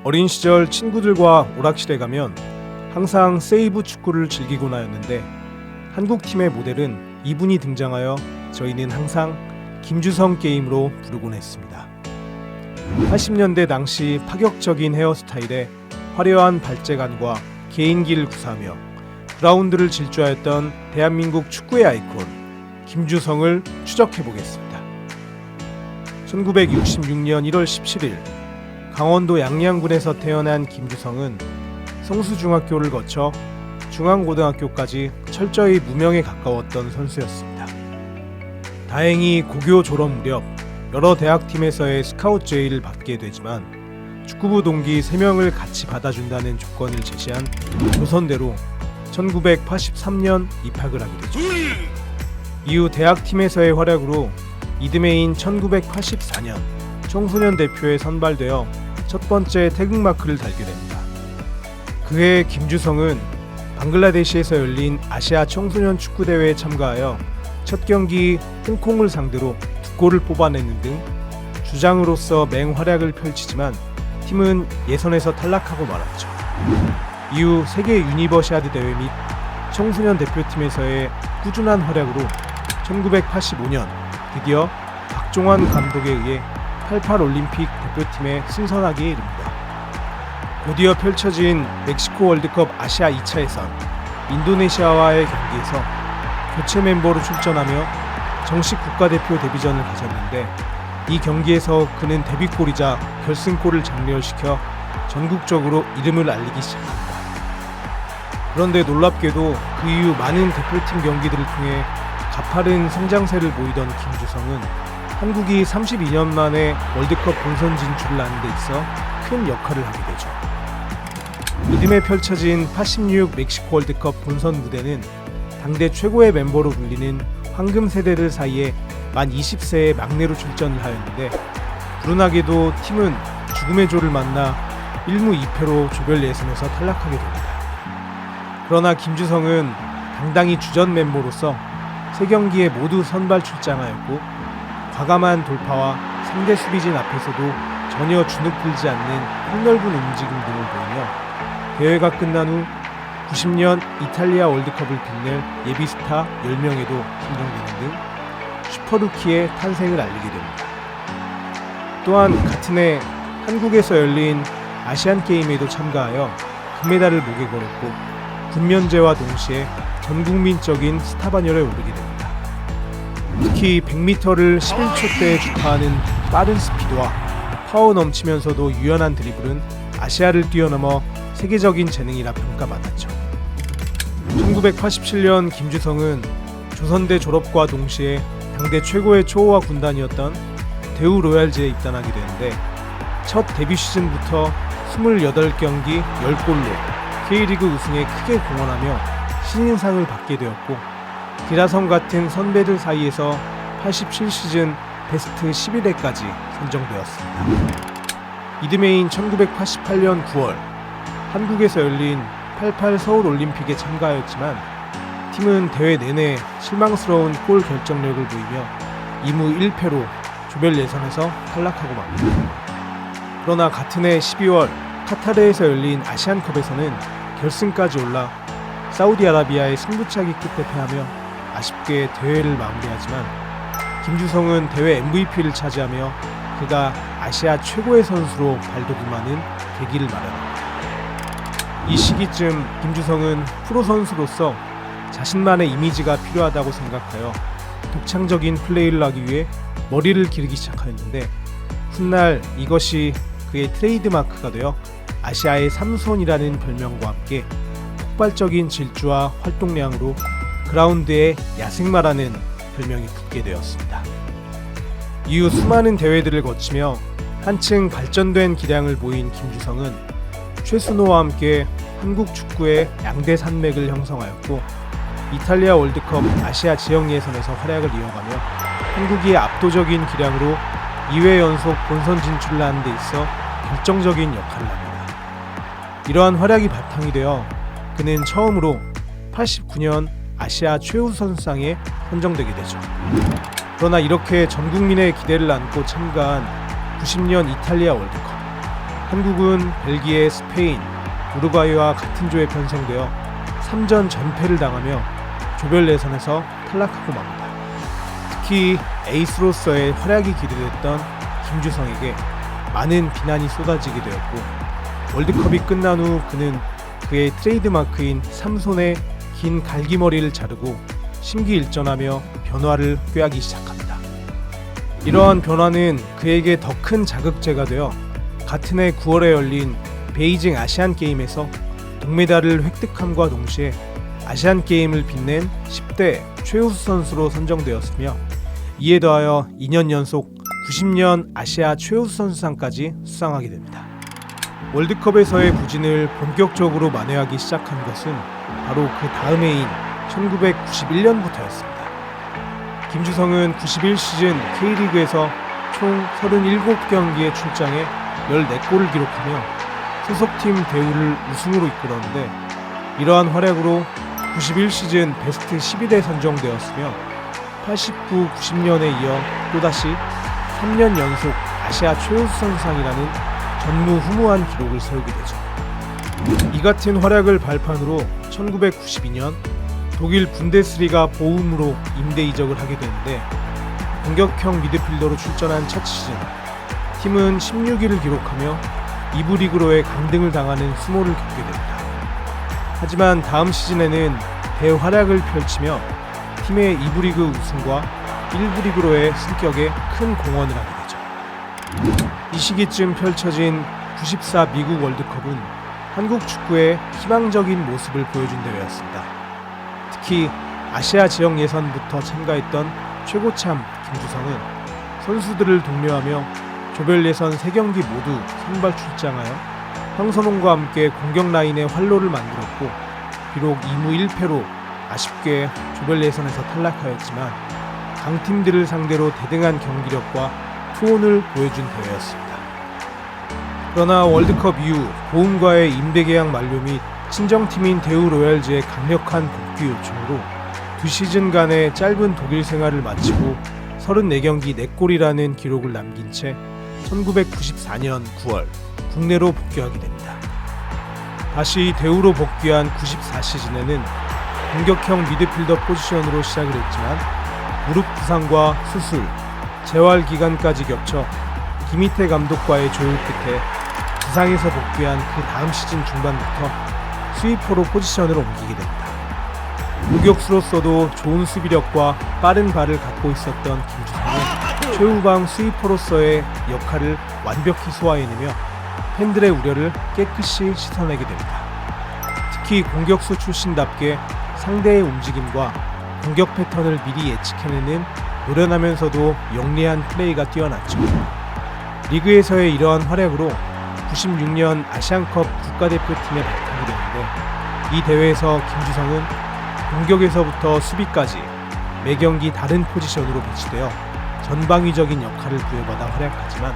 어린 시절 친구들과 오락실에 가면 항상 세이브 축구를 즐기곤 하였는데 한국팀의 모델은 이분이 등장하여 저희는 항상 김주성 게임으로 부르곤 했습니다. 80년대 당시 파격적인 헤어스타일에 화려한 발재간과 개인기를 구사하며 그라운드를 질주하였던 대한민국 축구의 아이콘 김주성을 추적해보겠습니다. 1966년 1월 17일 강원도 양양군에서 태어난 김주성은 성수중학교를 거쳐 중앙고등학교까지 철저히 무명에 가까웠던 선수였습니다. 다행히 고교 졸업 무렵 여러 대학팀에서의 스카우트 제의를 받게 되지만 축구부 동기 3명을 같이 받아준다는 조건을 제시한 조선대로 1983년 입학을 하게 되죠. 이후 대학팀에서의 활약으로 이듬해인 1984년 청소년 대표에 선발되어 첫 번째 태극마크를 달게 됩니다. 그해 김주성은 방글라데시에서 열린 아시아 청소년 축구대회에 참가하여 첫 경기 홍콩을 상대로 2골을 뽑아내는 등 주장으로서 맹활약을 펼치지만 팀은 예선에서 탈락하고 말았죠. 이후 세계 유니버시아드 대회 및 청소년 대표팀에서의 꾸준한 활약으로 1985년 드디어 박종환 감독에 의해 88 올림픽 대표팀에 승선하기에 이릅니다. 곧이어 펼쳐진 멕시코 월드컵 아시아 2차 예선 인도네시아와의 경기에서 교체 멤버로 출전하며 정식 국가대표 데뷔전을 가졌는데 이 경기에서 그는 데뷔골이자 결승골을 장렬시켜 전국적으로 이름을 알리기 시작합니다. 그런데 놀랍게도 그 이후 많은 대표팀 경기들을 통해 가파른 성장세를 보이던 김주성은 한국이 32년 만에 월드컵 본선 진출을 하는 데 있어 큰 역할을 하게 되죠. 이듬해 펼쳐진 86 멕시코 월드컵 본선 무대는 당대 최고의 멤버로 불리는 황금 세대들 사이에 만 20세의 막내로 출전을 하였는데 불운하게도 팀은 죽음의 조를 만나 1무 2패로 조별 예선에서 탈락하게 됩니다. 그러나 김주성은 당당히 주전 멤버로서 3경기에 모두 선발 출장하였고 과감한 돌파와 상대 수비진 앞에서도 전혀 주눅 들지 않는 폭넓은 움직임 등을 보이며 대회가 끝난 후 90년 이탈리아 월드컵을 빛낼 예비스타 10명에도 선정되는 등 슈퍼루키의 탄생을 알리게 됩니다. 또한 같은 해 한국에서 열린 아시안게임에도 참가하여 금메달을 목에 걸었고 군면제와 동시에 전국민적인 스타 반열에 오르게 됩니다. 특히 100m를 11초대에 주파하는 빠른 스피드와 파워 넘치면서도 유연한 드리블은 아시아를 뛰어넘어 세계적인 재능이라 평가받았죠. 1987년 김주성은 조선대 졸업과 동시에 당대 최고의 초호화 군단이었던 대우 로얄즈에 입단하게 되는데 첫 데뷔 시즌부터 28경기 10골로 K리그 우승에 크게 공헌하며 신인상을 받게 되었고 기라성 같은 선배들 사이에서 87시즌 베스트 11회까지 선정되었습니다. 이듬해인 1988년 9월 한국에서 열린 88 서울 올림픽에 참가하였지만 팀은 대회 내내 실망스러운 골 결정력을 보이며 2무 1패로 조별 예선에서 탈락하고 맙니다. 그러나 같은 해 12월 카타르에서 열린 아시안컵에서는 결승까지 올라 사우디아라비아의 승부차기 끝에 패하며 아쉽게 대회를 마무리하지만 김주성은 대회 MVP를 차지하며 그가 아시아 최고의 선수로 발돋움하는 계기를 마련합니다. 이 시기쯤 김주성은 프로 선수로서 자신만의 이미지가 필요하다고 생각하여 독창적인 플레이를 하기 위해 머리를 기르기 시작하였는데 훗날 이것이 그의 트레이드마크가 되어 아시아의 삼손이라는 별명과 함께 폭발적인 질주와 활동량으로 그라운드에 야생마라는 별명이 붙게 되었습니다. 이후 수많은 대회들을 거치며 한층 발전된 기량을 보인 김주성은 최순호와 함께 한국 축구의 양대 산맥을 형성하였고 이탈리아 월드컵 아시아 지역 예선에서 활약을 이어가며 한국이 압도적인 기량으로 2회 연속 본선 진출을 하는 데 있어 결정적인 역할을 합니다. 이러한 활약이 바탕이 되어 그는 처음으로 89년 아시아 최우 선수상에 선정되게 되죠. 그러나 이렇게 전 국민의 기대를 안고 참가한 90년 이탈리아 월드컵 한국은 벨기에, 스페인, 우루과이와 같은 조에 편성되어 3전 전패를 당하며 조별 예선에서 탈락하고 맙니다. 특히 에이스로서의 활약이 기대됐던 김주성에게 많은 비난이 쏟아지게 되었고, 월드컵이 끝난 후 그는 그의 트레이드마크인 삼손의 긴 갈기머리를 자르고 심기일전하며 변화를 꾀하기 시작합니다. 이러한 변화는 그에게 더 큰 자극제가 되어 같은 해 9월에 열린 베이징 아시안게임에서 동메달을 획득함과 동시에 아시안게임을 빛낸 10대 최우수 선수로 선정되었으며, 이에 더하여 2년 연속 90년 아시아 최우수 선수상까지 수상하게 됩니다. 월드컵에서의 부진을 본격적으로 만회하기 시작한 것은 바로 그 다음 해인 1991년부터였습니다. 김주성은 91 시즌 K리그에서 총 37경기에 출장해 14골을 기록하며 소속팀 대우를 우승으로 이끌었는데, 이러한 활약으로 91 시즌 베스트 10위에 선정되었으며 89, 90년에 이어 또다시 3년 연속 아시아 최우수 선수상이라는 전무후무한 기록을 세우게 되죠. 이 같은 활약을 발판으로 1992년 독일 분데스리가 보움으로 임대 이적을 하게 되는데, 공격형 미드필더로 출전한 첫 시즌 팀은 16위를 기록하며 2부 리그로의 강등을 당하는 수모를 겪게 됩니다. 하지만 다음 시즌에는 대활약을 펼치며 팀의 2부 리그 우승과 1부 리그로의 승격에 큰 공헌을 하게 되죠. 이 시기쯤 펼쳐진 94 미국 월드컵은 한국 축구의 희망적인 모습을 보여준 대회였습니다. 특히 아시아 지역 예선부터 참가했던 최고참 김주성은 선수들을 독려하며 조별 예선 3경기 모두 선발 출장하여 황선홍과 함께 공격 라인의 활로를 만들었고, 비록 2무 1패로 아쉽게 조별 예선에서 탈락하였지만 강팀들을 상대로 대등한 경기력과 투혼을 보여준 대회였습니다. 그러나 월드컵 이후 보움과의 임대 계약 만료 및 친정팀인 대우 로얄즈의 강력한 복귀 요청으로 2시즌간의 짧은 독일 생활을 마치고 34경기 4골이라는 기록을 남긴 채 1994년 9월 국내로 복귀하게 됩니다. 다시 대우로 복귀한 94 시즌에는 공격형 미드필더 포지션으로 시작을 했지만 무릎 부상과 수술, 재활 기간까지 겹쳐 김희태 감독과의 조율 끝에 부상에서 복귀한 그 다음 시즌 중반부터 스위퍼로 포지션을 옮기게 됩니다. 공격수로서도 좋은 수비력과 빠른 발을 갖고 있었던 김주성은 최후방 스위퍼로서의 역할을 완벽히 소화해내며 팬들의 우려를 깨끗이 씻어내게 됩니다. 특히 공격수 출신답게 상대의 움직임과 공격 패턴을 미리 예측해내는 노련하면서도 영리한 플레이가 뛰어났죠. 리그에서의 이러한 활약으로 96년 아시안컵 국가대표팀에 발탁이 되는데, 이 대회에서 김주성은 공격에서부터 수비까지 매경기 다른 포지션으로 배치되어 전방위적인 역할을 부여받아 활약하지만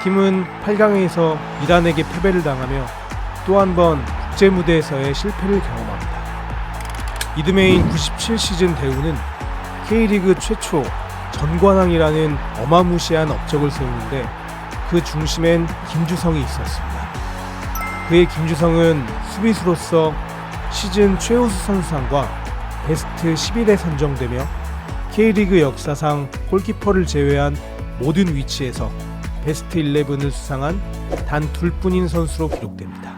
팀은 8강에서 이란에게 패배를 당하며 또 한 번 국제 무대에서의 실패를 경험합니다. 이듬해인 97 시즌 대우는 K리그 최초 전관왕이라는 어마무시한 업적을 세우는데, 그 중심엔 김주성이 있었습니다. 그의 김주성은 수비수로서 시즌 최우수 선수상과 베스트 11에 선정되며 K리그 역사상 골키퍼를 제외한 모든 위치에서 베스트 11을 수상한 단 둘뿐인 선수로 기록됩니다.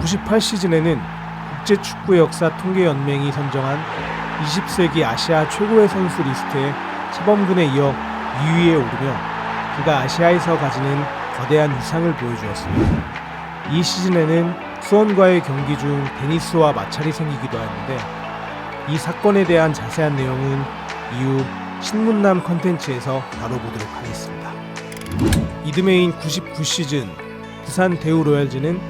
98 시즌에는 국제축구역사통계연맹이 선정한 20세기 아시아 최고의 선수 리스트에 차범근에 이어 2위에 오르며 그가 아시아에서 가지는 거대한 위상을 보여주었습니다. 이 시즌에는 수원과의 경기 중 데니스와 마찰이 생기기도 하였는데, 이 사건에 대한 자세한 내용은 이후 신문남 컨텐츠에서 다뤄보도록 하겠습니다. 이듬해인 99 시즌 부산 대우 로얄즈는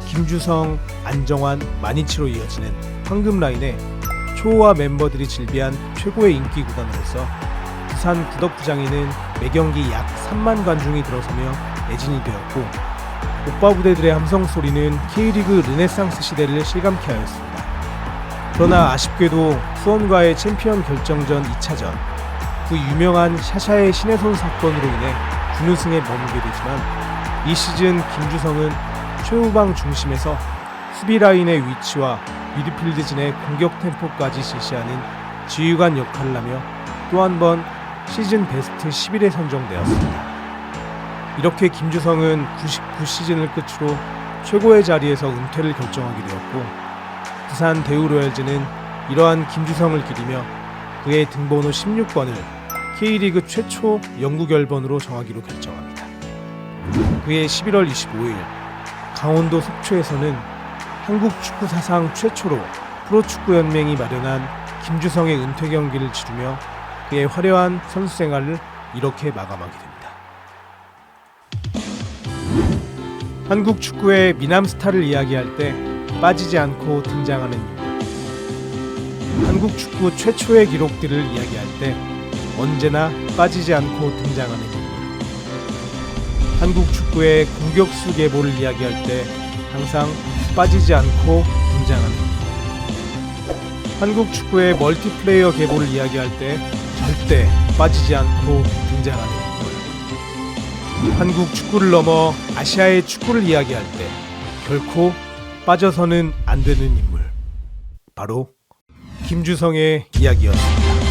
김주성, 안정환, 마니치로 이어지는 황금 라인에 초호화 멤버들이 질비한 최고의 인기 구단으로서 부산 구덕구장에는 매경기 약 3만 관중이 들어서며 매진이 되었고, 오빠 부대들의 함성 소리는 K리그 르네상스 시대를 실감케 하였습니다. 그러나 아쉽게도 수원과의 챔피언 결정전 2차전, 그 유명한 샤샤의 신의 손 사건으로 인해 준우승에 머물게 되지만 이 시즌 김주성은 최후방 중심에서 수비 라인의 위치와 미드필드진의 공격 템포까지 지시하는 지휘관 역할을 하며 또 한 번 시즌 베스트 11에 선정되었습니다. 이렇게 김주성은 99 시즌을 끝으로 최고의 자리에서 은퇴를 결정하게 되었고, 부산 대우로얄즈는 이러한 김주성을 기리며 그의 등번호 16번을 K리그 최초 영구 결번으로 정하기로 결정합니다. 그해 11월 25일 강원도 속초에서는 한국 축구 사상 최초로 프로축구연맹이 마련한 김주성의 은퇴 경기를 치르며 그의 화려한 선수 생활을 이렇게 마감하게 됩니다. 한국 축구의 미남 스타를 이야기할 때 빠지지 않고 등장하는 인물. 한국 축구 최초의 기록들을 이야기할 때 언제나 빠지지 않고 등장하는 인물. 한국 축구의 공격수 계보를 이야기할 때 항상 빠지지 않고 등장하는 인물. 한국 축구의 멀티플레이어 계보를 이야기할 때 절대 빠지지 않고 등장하는 인물. 한국 축구를 넘어 아시아의 축구를 이야기할 때 결코 빠져서는 안 되는 인물. 바로 김주성의 이야기였습니다.